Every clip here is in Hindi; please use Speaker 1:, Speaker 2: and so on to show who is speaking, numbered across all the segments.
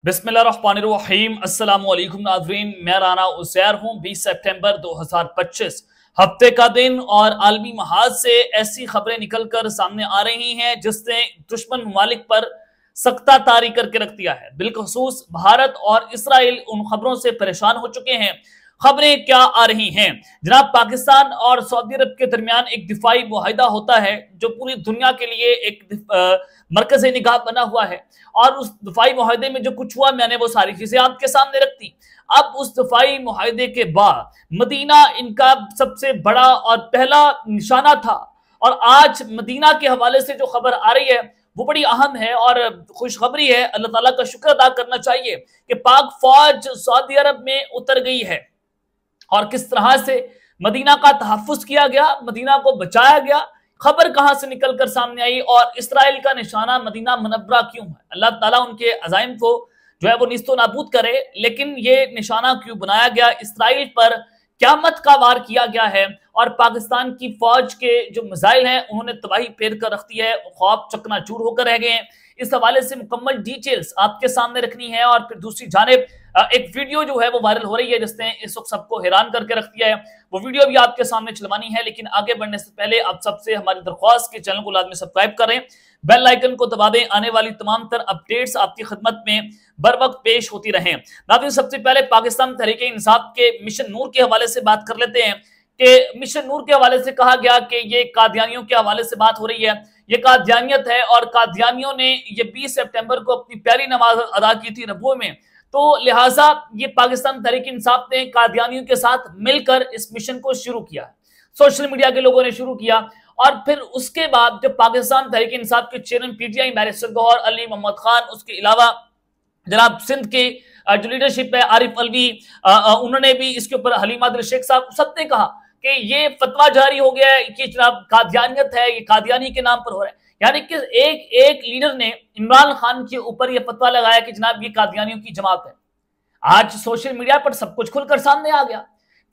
Speaker 1: बिस्मिल्लाहिर्रहमानिर्रहीम अस्सलाम वालेकुम नाज़रीन, मैं राना उसैर हूँ। 20 सितंबर 2025 हफ्ते का दिन और आलमी महाज से ऐसी खबरें निकलकर सामने आ रही हैं जिसने दुश्मन ममालिक पर सख्ता तारी करके रख दिया है। बिलखसूस भारत और इसराइल उन खबरों से परेशान हो चुके हैं। खबरें क्या आ रही हैं जनाब? पाकिस्तान और सऊदी अरब के दरमियान एक दिफाई मुआहिदा होता है जो पूरी दुनिया के लिए एक मरकज निगाह बना हुआ है, और उस दफाई मुआहिदे में जो कुछ हुआ मैंने वो सारी चीजें आपके सामने रख दी। अब उस दफाई मुआहिदे के बाद मदीना इनका सबसे बड़ा और पहला निशाना था, और आज मदीना के हवाले से जो खबर आ रही है वो बड़ी अहम है और खुशखबरी है। अल्लाह ताला का शुक्र अदा करना चाहिए कि पाक फौज सऊदी अरब में उतर गई है और किस तरह से मदीना का तहफ़्फ़ुज़ किया गया, मदीना को बचाया गया। खबर कहां से निकलकर सामने आई और इसराइल का निशाना मदीना मुनव्वरा क्यों है? अल्लाह ताला उनके अज़ाइम को जो है वो निस्तो नाबूद करे, लेकिन ये निशाना क्यों बनाया गया? इसराइल पर क़यामत का वार किया गया है और पाकिस्तान की फौज के जो मिसाइल हैं उन्होंने तबाही फेर कर रख दी है, ख्वाब चकनाचूर होकर रह गए हैं। इस हवाले से मुकम्मल डिटेल्स आपके सामने रखनी है। और फिर दूसरी जानिब एक वीडियो जो है वो वायरल हो रही है जिसने इस वक्त सबको हैरान करके रख दिया है, वो वीडियो भी आपके सामने चलवानी है। लेकिन आगे बढ़ने से पहले आप सबसे हमारी दरख्वास्त के चैनल को लाजमी सब्सक्राइब करें, बेल आइकन को दबा दें, आने वाली तमाम तर अपडेट्स आपकी खिदमत में बर वक्त पेश होती रहें। नाज़रीन, सबसे पहले पाकिस्तान तहरीक इंसाफ के मिशन नूर के हवाले से बात कर लेते हैं कि मिशन नूर के हवाले से कहा गया कि ये कादियानियों के हवाले से बात हो रही है। ये कादियानियत है और कादियानियों ने ये 20 सितंबर को अपनी प्यारी नमाज अदा की थी रबुआ में, तो लिहाजा ये पाकिस्तान तहरीक इंसाफ ने कादियानियों के साथ मिलकर इस मिशन को शुरू किया। सोशल मीडिया के लोगों ने शुरू किया और फिर उसके बाद जब पाकिस्तान तहरीक इंसाफ के chairman PTI barrister Gohar Ali Mohammad Khan, उसके अलावा जनाब सिंध के जो लीडरशिप है आरिफ अलवी, उन्होंने भी इसके ऊपर हलीमा अब्दुल शेख साहब, सबने कहा कि ये फतवा जारी हो गया है कि जनाब कादियानियत है, ये कादियानी के नाम पर हो रहा है। यानी कि एक एक लीडर ने इमरान खान के ऊपर यह फतवा लगाया कि जनाब ये कादियानियों की जमात है। आज सोशल मीडिया पर सब कुछ खुलकर सामने आ गया।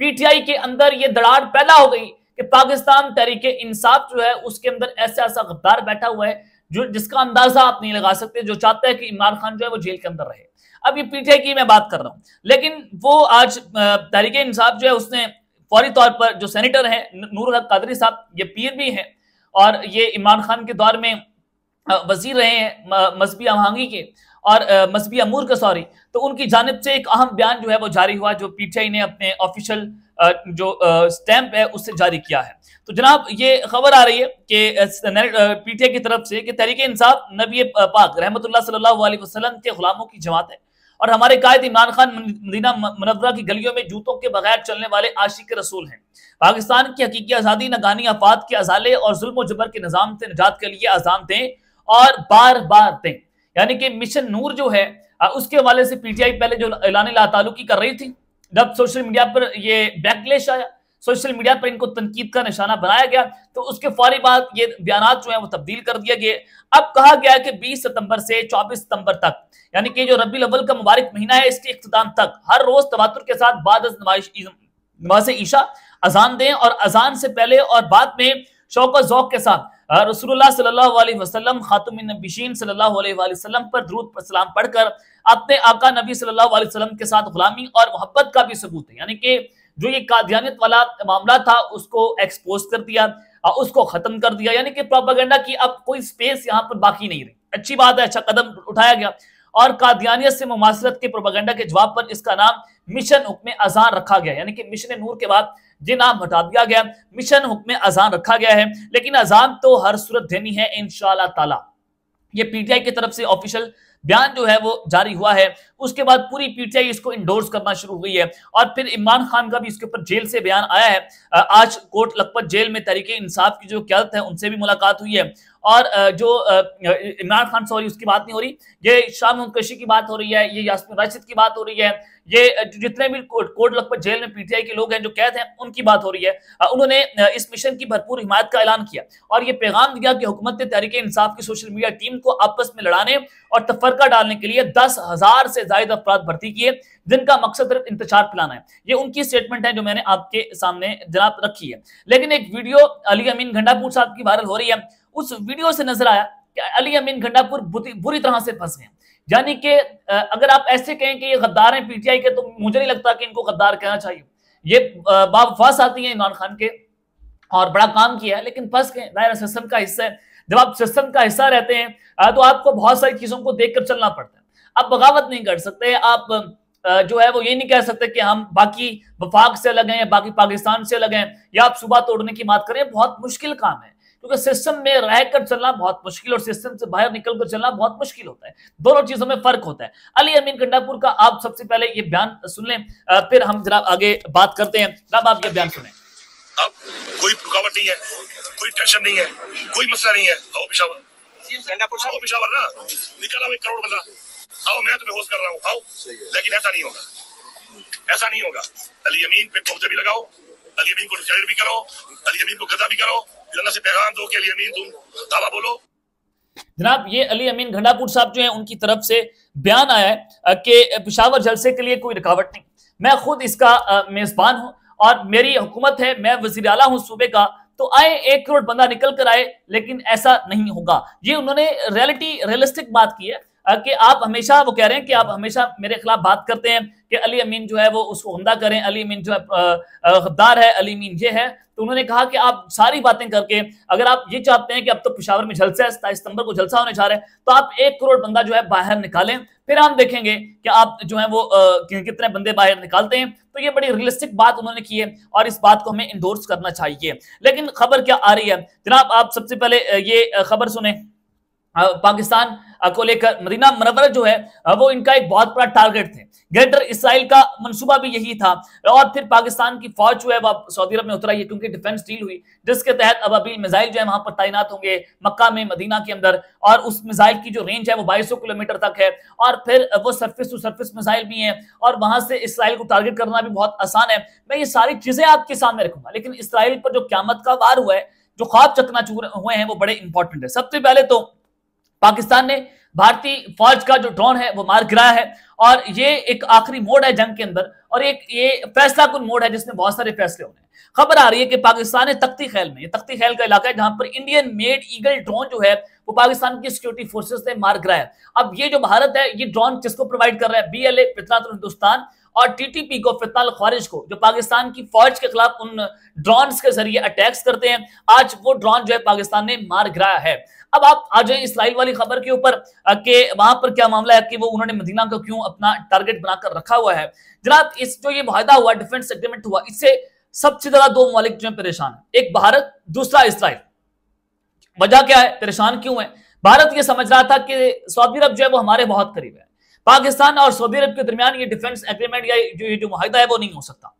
Speaker 1: पीटीआई के अंदर ये दरार पैदा हो गई कि पाकिस्तान तहरीक इंसाफ जो है उसके अंदर ऐसा ऐसा गद्दार बैठा हुआ है जो जिसका अंदाजा आप नहीं लगा सकते, जो चाहता है कि इमरान खान जो है वो जेल के अंदर रहे। अब ये पीटीआई की मैं बात कर रहा हूं, लेकिन वो आज तहरीक इंसाफ जो है उसने फौरी तौर पर जो सेनेटर है नूरुल हक कादरी साहब, ये पीर भी हैं और ये इमरान खान के दौर में वजीर रहे हैं मजहबी आहंगी के और मजहबी अमूर के, सॉरी, तो उनकी जानिब से एक अहम बयान जो है वो जारी हुआ जो पीटीआई ने अपने ऑफिशियल जो स्टैंप है उससे जारी किया है। तो जनाब ये खबर आ रही है कि पीटीआई की तरफ से कि तहरीक इंसाफ नबी पाक रहमतुल्लाह सल्लल्लाहु अलैहि वसल्लम के गुलामों की जमात है और हमारे कायद इमरान खान मदीना मुनव्वरा की गलियों में जूतों के बगैर चलने वाले आशिक रसूल हैं। पाकिस्तान की हकीकी आज़ादी, नगानी आफात के अजाले और जुल्म और जबर के निज़ाम से निजात के लिए आज़ान दें और बार बार दें। यानी कि मिशन नूर जो है उसके हवाले से पीटीआई पहले जो ऐलान लातालुकी कर रही थी, जब सोशल मीडिया पर ये बैकलेश आया, सोशल मीडिया पर इनको तनकीद का निशाना बनाया गया, तो उसके फौरी बाद ये बयानात जो है वो तब्दील कर दिया गया। अब कहा गया है कि 20 सितंबर से 24 सितंबर तक, यानी कि जो रबीउल अव्वल का मुबारक महीना है, इसके इख्तिताम तक हर रोज तवातुर के साथ बाद नमाज ईशा अजान दें और अजान से पहले और बाद में शौक और ज़ौक़ के साथ रसूलुल्लाह सल्लल्लाहु अलैहि वसल्लम खातमुन नबीयीन सल्लल्लाहु अलैहि वसल्लम पर दुरूद और सलाम पढ़कर अपने आका नबी सल्लल्लाहु अलैहि वसल्लम के साथ गुलामी और मोहब्बत का भी सबूत है। यानी कि जो ये कादियानियत वाला मामला था उसको एक्सपोज कर दिया, उसको खत्म कर दिया, यानी कि प्रोपेगेंडा की अब कोई स्पेस यहाँ पर बाकी नहीं रही। अच्छी बात है, अच्छा कदम उठाया गया और कादियानियत से मुमासरत के प्रोपेगेंडा के जवाब पर इसका नाम मिशन हुक्म अजान रखा गया। यानी कि मिशन नूर के बाद ये नाम हटा दिया गया, मिशन हुक्म अजान रखा गया है। लेकिन अजान तो हर सूरत देनी है इंशाअल्लाह ताला। ये पीटीआई की तरफ से ऑफिशियल बयान जो है वो जारी हुआ है। उसके बाद पूरी पीटीआई इसको इंडोर्स करना शुरू हुई है और फिर इमरान खान का भी इसके ऊपर जेल से बयान आया है। आज कोट लखपत जेल में तहरीक इंसाफ की जो क़यादत है उनसे भी मुलाकात हुई है और जो इमरान खान, सॉरी, उसकी बात नहीं हो रही, ये शाह मुनकशी की बात हो रही है, ये यास्मीन राशिद की बात हो रही है, ये जितने भी कोट लखपत जेल में पीटीआई के लोग हैं जो कैद हैं उनकी बात हो रही है। उन्होंने इस मिशन की भरपूर हिमायत का ऐलान किया और ये पैगाम दिया कि हुकूमत ने तहरीक इंसाफ की सोशल मीडिया टीम को आपस में लड़ाने और तफरका डालने के लिए 10,000 से ज्यादा अफराद भर्ती किए जिनका मकसद सिर्फ इंतजार फैलाना है। ये उनकी स्टेटमेंट है जो मैंने आपके सामने जनाब रखी है। लेकिन एक वीडियो अली अमीन गंडापुर साहब की वायरल हो रही है, उस वीडियो से नजर आया कि अली अमीन गंडापुर बुरी तरह से फंस गए। यानी कि अगर आप ऐसे कहें कि ये गद्दार हैं पीटीआई के, तो मुझे नहीं लगता कि इनको गद्दार कहना चाहिए। ये बावफास आती है इमरान खान के और बड़ा काम किया है, लेकिन फंस गए, दायरा सिस्टम का हिस्सा है। जब आप सिस्टम का हिस्सा रहते हैं तो आपको बहुत सारी चीजों को देखकर चलना पड़ता है। आप बगावत नहीं कर सकते, आप जो है वो ये नहीं कह सकते कि हम बाकी वफाक से अलग हैं या बाकी पाकिस्तान से अलग हैं, या आप सुबह तोड़ने की बात करें। बहुत मुश्किल काम है, क्योंकि सिस्टम में रहकर चलना बहुत मुश्किल और सिस्टम से बाहर निकलकर चलना बहुत मुश्किल होता है। दोनों चीजों में फर्क होता है। अली अमीन गंडापुर का आप सबसे पहले ये बयान सुन लें, फिर हम जनाब आगे बात करते हैं। जनाब आप ये बयान सुने।
Speaker 2: अब कोई रुकावट नहीं है, कोई टेंशन नहीं है, कोई मसला नहीं है। आओ पेशावर, आओ पेशावर ना, निकल आओ 1 करोड़ बंदा, आओ मैं तुम्हें होस्ट कर रहा हूँ, आओ। लेकिन ऐसा नहीं होगा, ऐसा नहीं होगा। अली अमीन पे तोहफे भी लगाओ, अली अमीन को डिसाइड भी करो, अली अमीन को गदा भी करो, अल्लाह से पैगाम दो कि अली अमीन तुम दावा बोलो।
Speaker 1: जनाब ये अली अमीन गंडापुर साहब जो है उनकी तरफ से बयान आया है कि पेशावर जलसे के लिए कोई रुकावट नहीं। मैं खुद इसका मेजबान हूं और मेरी हुकूमत है, मैं वजीर आला हूं सूबे का, तो आए 1 करोड़ बंदा निकल कर आए, लेकिन ऐसा नहीं होगा। ये उन्होंने रियलिस्टिक बात की है कि आप हमेशा, वो कह रहे हैं कि आप हमेशा मेरे खिलाफ बात करते हैं कि अली अमीन जो है वो उसको उम्दा करें, अली अमीन जो है गद्दार है, अली अमीन ये है। तो उन्होंने कहा कि आप सारी बातें करके, अगर आप ये चाहते हैं कि अब तो पेशावर में जलसा है, 27 सितंबर को जलसा होने जा रहा है, तो आप 1 करोड़ बंदा जो है बाहर निकालें, फिर हम देखेंगे कि आप जो है वो कितने बंदे बाहर निकालते हैं। तो ये बड़ी रियलिस्टिक बात उन्होंने की है और इस बात को हमें इंडोर्स करना चाहिए। लेकिन खबर क्या आ रही है जनाब, आप सबसे पहले ये खबर सुने। पाकिस्तान को लेकर मदीना मुनव्वरा जो है वो इनका एक बहुत बड़ा टारगेट थे। ग्रेटर इसराइल का मंसूबा भी यही था। और फिर पाकिस्तान की फौज जो है वो सऊदी अरब में उतरा, क्योंकि डिफेंस डील हुई, जिसके तहत अबाबील मिसाइल जो है वहां पर तैनात होंगे मक्का में, मदीना के अंदर। और उस मिसाइल की जो रेंज है वो 2200 किलोमीटर तक है, और फिर वो सरफेस टू सरफेस मिसाइल भी है, और वहां से इसराइल को टारगेट करना भी बहुत आसान है। मैं ये सारी चीजें आपके सामने रखूंगा, लेकिन इसराइल पर जो क़यामत का वार हुआ है, जो ख्वाब चकनाचूर हुए हैं, वो बड़े इंपॉर्टेंट है। सबसे पहले तो पाकिस्तान ने भारतीय फौज का जो ड्रोन है वो मार गिराया है, और ये एक आखिरी मोड़ है जंग के अंदर, और एक ये फैसला कुन मोड़ है जिसमें बहुत सारे फैसले होने हैं। खबर आ रही है कि पाकिस्तान है तख्ती खैल में, ये तख्ती खैल का इलाका है जहां पर इंडियन मेड ईगल ड्रोन जो है वो पाकिस्तान की सिक्योरिटी फोर्सेस ने मार गिराया। अब ये जो भारत है, ये ड्रोन किसको प्रोवाइड कर रहा है? BLA फितरातुल हिंदुस्तान और TTP को, फितनाल ख्वारिज को, जो पाकिस्तान की फौज के खिलाफ उन ड्रोन्स के जरिए अटैक्स करते हैं। आज वो ड्रोन जो है पाकिस्तान ने मार गिराया है। अब आप आ जाए इसराइल वाली खबर के ऊपर कि वहां पर क्या मामला है, कि वो उन्होंने मदीना को क्यों अपना टारगेट बनाकर रखा हुआ है। जनाब इस जो ये मुआहदा हुआ, डिफेंस एग्रीमेंट हुआ, इससे सबसे ज्यादा 2 ममालिक जो है परेशान है, एक भारत, दूसरा इसराइल। वजह क्या है, परेशान क्यों है? भारत ये समझ रहा था कि सऊदी अरब जो है वो हमारे बहुत करीब है, पाकिस्तान और सऊदी अरब के दरमियान ये डिफेंस एग्रीमेंट या जो मुआहदा है वो नहीं हो सकता।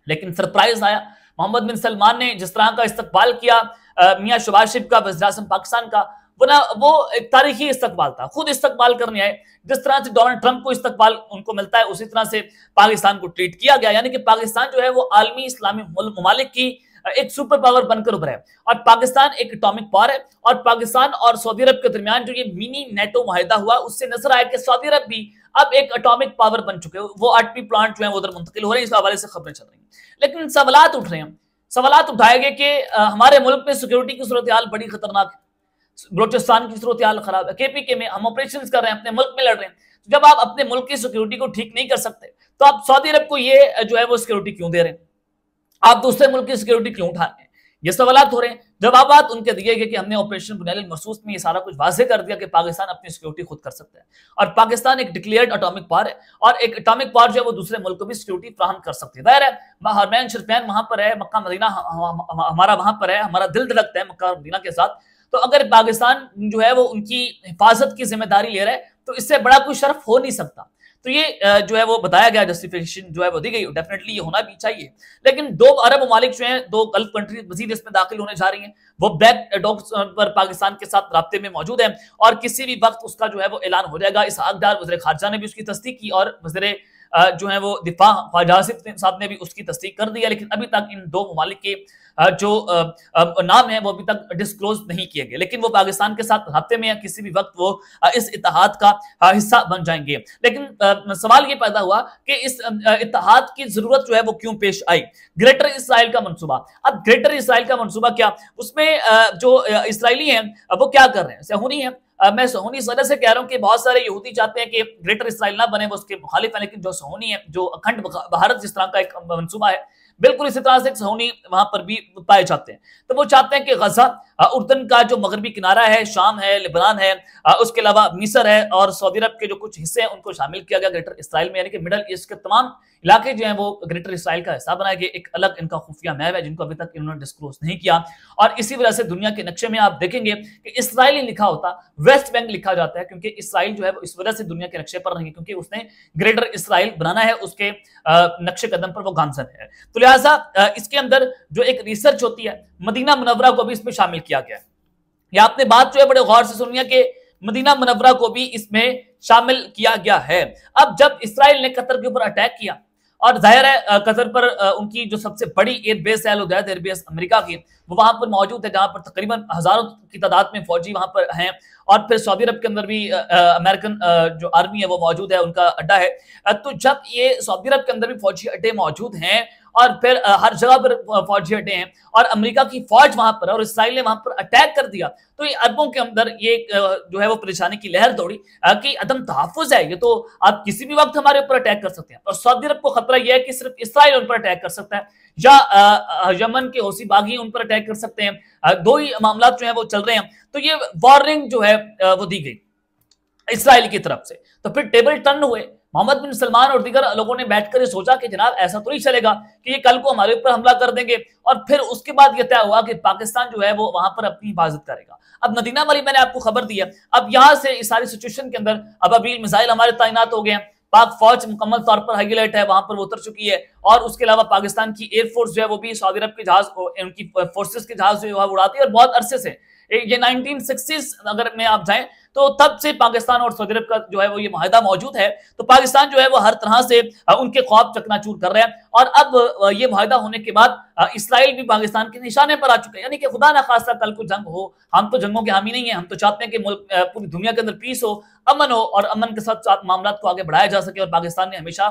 Speaker 1: लेकिन सरप्राइज आया, मोहम्मद बिन सलमान ने जिस तरह का इस्तकबाल किया मियां शहबाज शरीफ का, वज़ीर आज़म पाकिस्तान का, वो एक तारीखी इस्तकबाल था। खुद इस्तकबाल करने आए, जिस तरह से डोनाल्ड ट्रंप को इस्तकबाल उनको मिलता है, उसी तरह से पाकिस्तान को ट्रीट किया गया। यानी कि पाकिस्तान जो है वो आलमी इस्लामी ममालिक की एक सुपर पावर बनकर उभरा है, और पाकिस्तान एक एटॉमिक पावर है। और पाकिस्तान और सऊदी अरब के दरमियान जो ये मिनी नेटो मुआहदा हुआ, उससे नजर आया कि सऊदी अरब भी अब एक एटॉमिक पावर बन चुके हैं। वो 8वीं प्लांट जो है उधर मुंतकिल हो रहे हैं, इस हवाले से खबरें चल रही हैं। लेकिन सवालात उठ रहे हैं, सवालात उठाए गए कि हमारे मुल्क में सिक्योरिटी की सूरत हाल बड़ी खतरनाक है, बलोचिस्तान की सूरत हाल खराब है, KPK में हम ऑपरेशन कर रहे हैं, अपने मुल्क में लड़ रहे हैं। जब आप अपने मुल्क की सिक्योरिटी को ठीक नहीं कर सकते, तो आप सऊदी अरब को ये जो है वो सिक्योरिटी क्यों दे रहे हैं? आप दूसरे मुल्क की सिक्योरिटी क्यों उठा रहे हैं? ये सवालात हो रहे हैं। जवाबात उनके दिए गए कि हमने ऑपरेशन बुनियाद महसूस में ये सारा कुछ वाज़ेह कर दिया कि पाकिस्तान अपनी सिक्योरिटी खुद कर सकता है, और पाकिस्तान एक डिक्लेयर्ड एटॉमिक पावर है, और एक एटॉमिक पावर जो है वो दूसरे मुल्क को भी सिक्योरिटी फ्राहम कर सकती है। जाहिर है हरमैन शरीफैन वहां पर है, मक्का मदीना हमारा वहां पर है, हमारा दिल धड़कता है मक्का मदीना के साथ। तो अगर पाकिस्तान जो है वो उनकी हिफाजत की जिम्मेदारी ले रहा है, तो इससे बड़ा कोई शर्फ हो नहीं सकता। तो ये जो है वो बताया गया, जस्टिफिकेशन जो है वो दी गई, डेफिनेटली ये होना भी चाहिए। लेकिन 2 अरब ममालिक जो हैं, 2 गल्फ कंट्री मजीद इसमें दाखिल होने जा रही हैं, वो ब्लैक डॉग्स पर पाकिस्तान के साथ राब्ते में मौजूद है, और किसी भी वक्त उसका जो है वो ऐलान हो जाएगा। इसहाक डार वज़ीर खारजा ने भी उसकी तस्दीक की, और वज़ीर जो है वो दिफा ख्वाजा आसिफ साहब ने भी उसकी तस्दीक कर दी है। लेकिन अभी तक इन 2 ममालिक के जो नाम है वो अभी तक डिस्क्लोज नहीं किए गए, लेकिन वो पाकिस्तान के साथ राब्ते में या किसी भी वक्त वो इस इत्तेहाद का हिस्सा बन जाएंगे। लेकिन सवाल ये पैदा हुआ कि इस इत्तेहाद की जरूरत जो है वो क्यों पेश आई। ग्रेटर इसराइल का मंसूबा, अब ग्रेटर इसराइल का मंसूबा क्या, उसमें जो इसराइली हैं वो क्या कर रहे हैं, सहूनी हैं। मैं सहूनी इस वजह से कह रहा हूं कि बहुत सारे यहूदी चाहते हैं कि ग्रेटर इसराइल ना बने, वो उसके मुखालिफ है, लेकिन जो सहूनी है, जो अखंड भारत जिस तरह का एक मंसूबा है, बिल्कुल इसी तरह से सहूनी वहां पर भी पाए जाते हैं। तो वो चाहते हैं कि गजा, उर्दन का जो मगरबी किनारा है, शाम है, लेबनान है, उसके अलावा मिस्र है और सऊदी अरब के जो कुछ हिस्से हैं उनको शामिल किया गया ग्रेटर इसराइल में, यानी कि मिडल ईस्ट के तमाम इलाके जो हैं वो ग्रेटर इसराइल का हिस्सा बनाए गए। एक अलग इनका खुफिया मैप है जिनको अभी तक इन्होंने डिस्क्लोज नहीं किया, और इसी वजह से दुनिया के नक्शे में आप देखेंगे कि इसराइल लिखा होता, वेस्ट बैंक लिखा जाता है, क्योंकि इसराइल जो है वो इस वजह से दुनिया के नक्शे पर नहीं, क्योंकि उसने ग्रेटर इसराइल बनाना है, उसके नक्शे कदम पर वो गामजन है। तो लिहाजा इसके अंदर जो एक रिसर्च होती है, मदीना मुनव्वरा को भी इसमें शामिल किया गया है। या आपने बात जो है बड़े गौर से सुनिए कि मदीना मुनव्वरा को भी इसमें शामिल किया गया है। अब जब इसराइल ने कतर के ऊपर अटैक किया, और जाहिर है कतर पर उनकी जो सबसे बड़ी एयरबेस है लुदैत एयरबेस अमेरिका की, वो वहां पर मौजूद है, जहां पर तकरीबन हजारों की तादाद में फौजी वहां पर हैं, और फिर सऊदी अरब के अंदर भी अमेरिकन जो आर्मी है वो मौजूद है, उनका अड्डा है। तो जब ये सऊदी अरब के अंदर भी फौजी अड्डे मौजूद हैं, और फिर हर जगह पर फौजी अड्डे हैं, और अमेरिका की फौज वहां पर, और इसराइल ने वहां पर अटैक कर दिया, तो ये अरबों के अंदर ये जो है वो परेशानी की लहर दौड़ी कि अदम तहफ्फुज है, ये तो आप किसी भी वक्त हमारे ऊपर अटैक कर सकते हैं। और सऊदी अरब को खतरा यह है कि सिर्फ इसराइल उन पर अटैक कर सकता है, या यमन के हौसी बागी उन पर अटैक कर सकते हैं। दो ही मामला जो है वो चल रहे हैं। तो ये वार्निंग जो है वो दी गई इसराइल की तरफ से। तो फिर टेबल टर्न हुए, मोहम्मद बिन सलमान और दीगर लोगों ने बैठकर ये सोचा कि जनाब ऐसा तो नहीं चलेगा कि ये कल को हमारे ऊपर हमला कर देंगे, और फिर उसके बाद ये तय हुआ कि पाकिस्तान जो है वो वहां पर अपनी हिफाजत करेगा। अब मदीना वाली मैंने आपको खबर दी है, अब यहां से इस सारी सिचुएशन के अंदर अब अभी मिसाइल हमारे तैनात हो गए हैं, पाक फौज मुकम्मल तौर पर हाई अलर्ट है, वहां पर वो उतर चुकी है, और उसके अलावा पाकिस्तान की एयरफोर्स जो है वो भी सऊदी अरब के जहाज, उनकी फोर्सेस के जहाज जो है उड़ाती है, और बहुत अरसे से, ये 1960s अगर में आप जाएं तो तब से पाकिस्तान और सऊदी अरब का जो है वो ये माहिदा मौजूद है। तो पाकिस्तान जो है वो हर तरह से उनके ख्वाब चकनाचूर कर रहे हैं, और अब ये माहिदा होने के बाद इसराइल भी पाकिस्तान के निशाने पर आ चुके हैं। यानी कि खुदा ना खास्ता कल को जंग हो, हम तो जंगों के हामी नहीं है, हम तो चाहते हैं कि मुल्क पूरी दुनिया के अंदर पीस हो, अमन हो, और अमन के साथ साथ मामला को आगे बढ़ाया जा सके, और पाकिस्तान ने हमेशा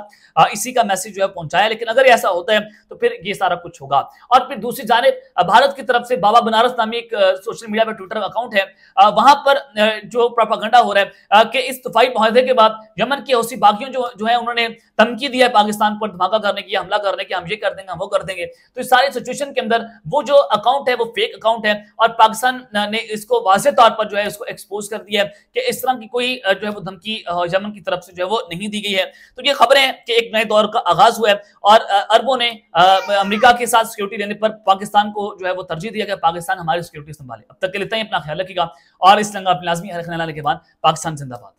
Speaker 1: इसी का मैसेज जो है पहुंचाया। लेकिन अगर ऐसा होता है तो फिर ये सारा कुछ होगा। और फिर दूसरी जानिब भारत की तरफ से बाबा बनारस नामी एक सोशल मीडिया पर ट्विटर अकाउंट है, वहां पर जो प्रोपेगेंडा हो रहा है कि इस तूफानी मुआहदे के बाद यमन के हौसी बागियों जो है उन्होंने धमकी दिया है पाकिस्तान पर धमाका करने की, हमला करने की, हम ये कर देंगे, हम वो कर देंगे। तो इस सारी सिचुएशन के अंदर वो जो अकाउंट है वो फेक अकाउंट है, और पाकिस्तान ने इसको वाज़ेह तौर पर जो है इसको एक्सपोज कर दिया है कि इस तरह की कोई जो है वो धमकी यमन की तरफ से जो है वो नहीं दी गई है। तो ये खबरें हैं कि एक नए दौर का आगाज हुआ है, और अरबों ने अमेरिका के साथ सिक्योरिटी देने पर पाकिस्तान को जो है वो तरजीह दिया कि पाकिस्तान हमारी सिक्योरिटी संभाले। अब तक के लिए इतना ही, अपना ख्याल रखिएगा, और इस लंगा अपने लाजमी हर ख्याल के बाद पाकिस्तान जिंदाबाद।